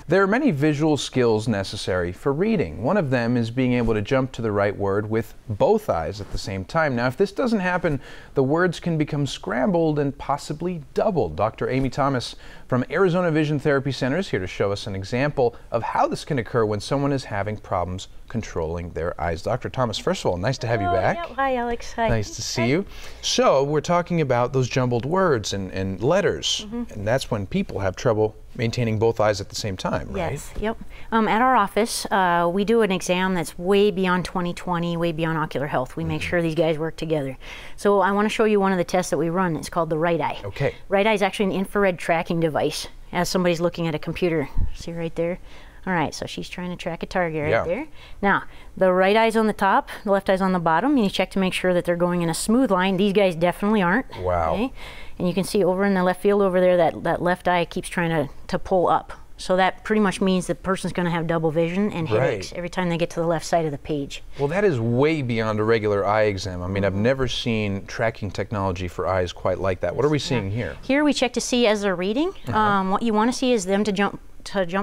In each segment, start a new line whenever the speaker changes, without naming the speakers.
There are many visual skills necessary for reading. One of them is being able to jump to the right word with both eyes at the same time. Now, if this doesn't happen, the words can become scrambled and possibly doubled. Dr. Amy Thomas from Arizona Vision Therapy Center is here to show us an example of how this can occur when someone is having problems controlling their eyes. Dr. Thomas, first of all, nice to have you back.
Yeah. Hi, Alex. Hi.
Nice to see you. So we're talking about those jumbled words and letters, and that's when people have trouble maintaining both eyes at the same time, right?
Yes, yep. At our office, we do an exam that's way beyond 20/20, way beyond ocular health. We make sure these guys work together. So I want to show you one of the tests that we run. It's called the right eye.
Okay.
Right eye is actually an infrared tracking device as somebody's looking at a computer. See right there? All right, so she's trying to track a target right there. Now, the right eye's on the top, the left eye's on the bottom, and you check to make sure that they're going in a smooth line. These guys definitely aren't.
Wow.
Okay? And you can see over in the left field over there, that left eye keeps trying to pull up. So that pretty much means the person's going to have double vision and headaches every time they get to the left side of the page.
Well, that is way beyond a regular eye exam. I mean, I've never seen tracking technology for eyes quite like that. What are we seeing here?
Here we check to see as they're reading. What you want to see is them to jump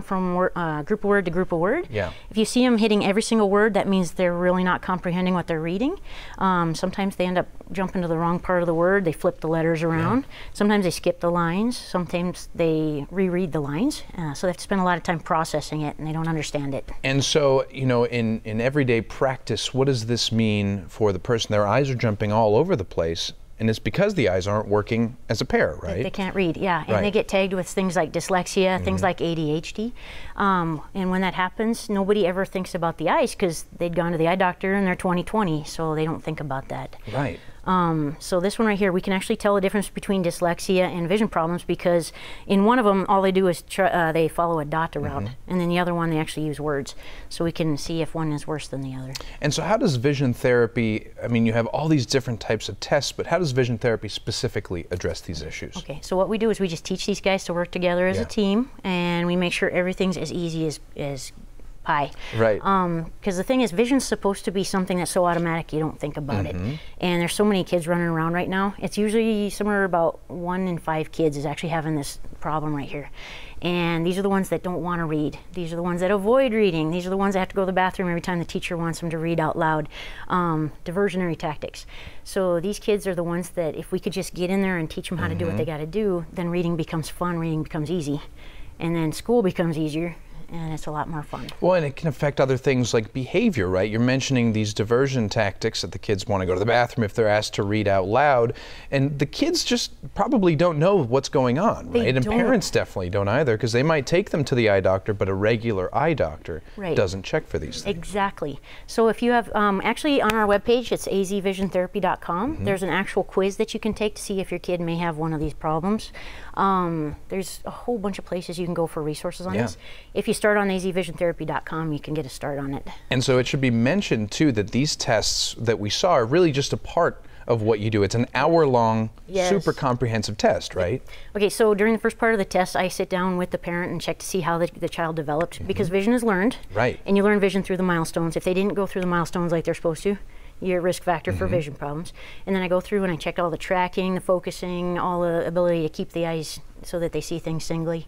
from group of word to group of word.
Yeah.
If you see them hitting every single word, that means they're really not comprehending what they're reading. Sometimes they end up jumping to the wrong part of the word. They flip the letters around. Sometimes they skip the lines. Sometimes they reread the lines. So they have to spend a lot of time processing it, and they don't understand it.
And so, you know, in everyday practice, what does this mean for the person? Their eyes are jumping all over the place. And it's because the eyes aren't working as a pair, right?
They can't read, yeah. And they get tagged with things like dyslexia, things like ADHD. And when that happens, nobody ever thinks about the eyes because they'd gone to the eye doctor and they're 20/20, so they don't think about that.
Right.
So this one right here, we can actually tell the difference between dyslexia and vision problems because in one of them, all they do is they follow a dot around, and then the other one, they actually use words. So we can see if one is worse than the other.
And so how does vision therapy, I mean, you have all these different types of tests, but how does vision therapy specifically address these issues?
Okay, so what we do is we just teach these guys to work together as a team, and we make sure everything's as easy as pie.
Right.
Because the thing is, vision's supposed to be something that's so automatic you don't think about it. And there's so many kids running around right now. It's usually somewhere about 1 in 5 kids is actually having this problem right here. And these are the ones that don't want to read. These are the ones that avoid reading. These are the ones that have to go to the bathroom every time the teacher wants them to read out loud. Diversionary tactics. So these kids are the ones that if we could just get in there and teach them how to do what they got to do, then reading becomes fun, reading becomes easy. And then school becomes easier. And it's a lot more fun.
Well, and it can affect other things like behavior, right? You're mentioning these diversion tactics that the kids want to go to the bathroom if they're asked to read out loud. And the kids just probably don't know what's going on, right? And parents definitely don't either because they might take them to the eye doctor, but a regular eye doctor doesn't check for these things.
Exactly. So if you have, actually on our webpage, it's azvisiontherapy.com. There's an actual quiz that you can take to see if your kid may have one of these problems. There's a whole bunch of places you can go for resources on this. If you start on azvisiontherapy.com, you can get a start on it.
And so it should be mentioned too that these tests that we saw are really just a part of what you do. It's an hour-long, super comprehensive test, right?
Okay, so during the first part of the test, I sit down with the parent and check to see how the child developed because vision is learned. Right. And you learn vision through the milestones. If they didn't go through the milestones like they're supposed to, you're a risk factor for vision problems. And then I go through and I check all the tracking, the focusing, all the ability to keep the eyes so that they see things singly,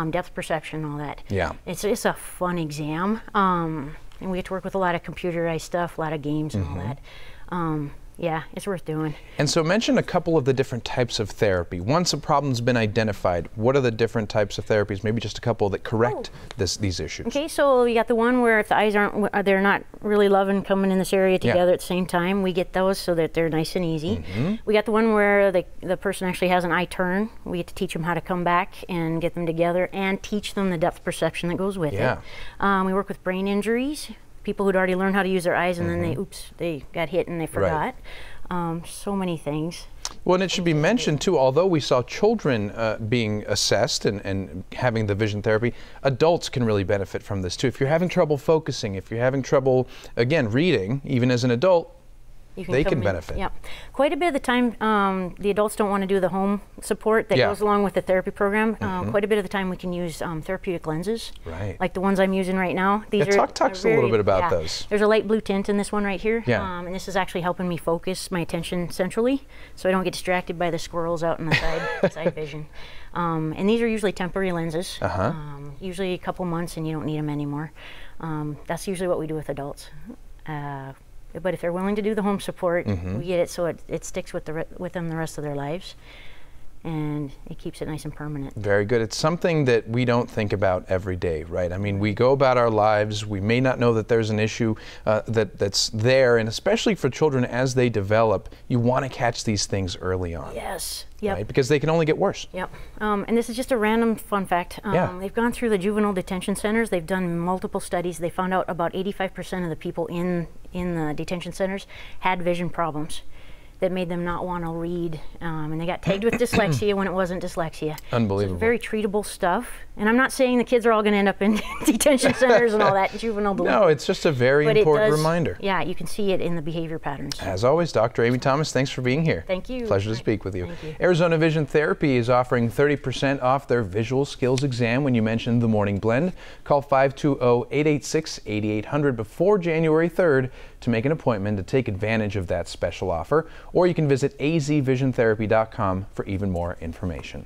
depth perception, all that. Yeah. It's a fun exam. And we get to work with a lot of computerized stuff, a lot of games and all that. Yeah, it's worth doing. And
so mention a couple of the different types of therapy. Once a problem's been identified, what are the different types of therapies? Maybe just a couple that correct these issues.
Okay, so we got the one where if the eyes they're not really loving coming in this area together at the same time, we get those so that they're nice and easy. We got the one where the person actually has an eye turn. We get to teach them how to come back and get them together and teach them the depth perception that goes with it. We work with brain injuries. People who'd already learned how to use their eyes and then they got hit and they forgot. So many things.
Well, and it should be mentioned too, although we saw children being assessed and having the vision therapy, adults can really benefit from this too. If you're having trouble focusing, if you're having trouble, again, reading, even as an adult, they can benefit.
Yeah, quite a bit of the time, the adults don't want to do the home support that goes along with the therapy program. Quite a bit of the time, we can use therapeutic lenses, like the ones I'm using right now. These
talk to us a little bit about those.
There's a light blue tint in this one right here,
and
this is actually helping me focus my attention centrally, so I don't get distracted by the squirrels out in the side vision. And these are usually temporary lenses, usually a couple months, and you don't need them anymore. That's usually what we do with adults. But if they're willing to do the home support, we get it so it sticks with them the rest of their lives, and it keeps it nice and permanent.
Very good. It's something that we don't think about every day, right? I mean, we go about our lives, we may not know that there's an issue that's there, and especially for children as they develop, you want to catch these things early on.
Yes.
Yep. Right? Because they can only get worse.
Yep. And this is just a random fun fact. They've gone through the juvenile detention centers. They've done multiple studies. They found out about 85% of the people in the detention centers had vision problems that made them not want to read, and they got tagged with dyslexia when it wasn't dyslexia.
Unbelievable.
So very treatable stuff. And I'm not saying the kids are all going to end up in detention centers and all that juvenile delinquency.
No, it's just a very important reminder.
Yeah, you can see it in the behavior patterns.
As always, Dr. Amy Thomas, thanks for being here.
Thank you.
Pleasure to speak with you.
Thank you.
Arizona Vision Therapy is offering 30% off their visual skills exam when you mention the Morning Blend. Call 520-886-8800 before January 3rd to make an appointment to take advantage of that special offer, or you can visit azvisiontherapy.com for even more information.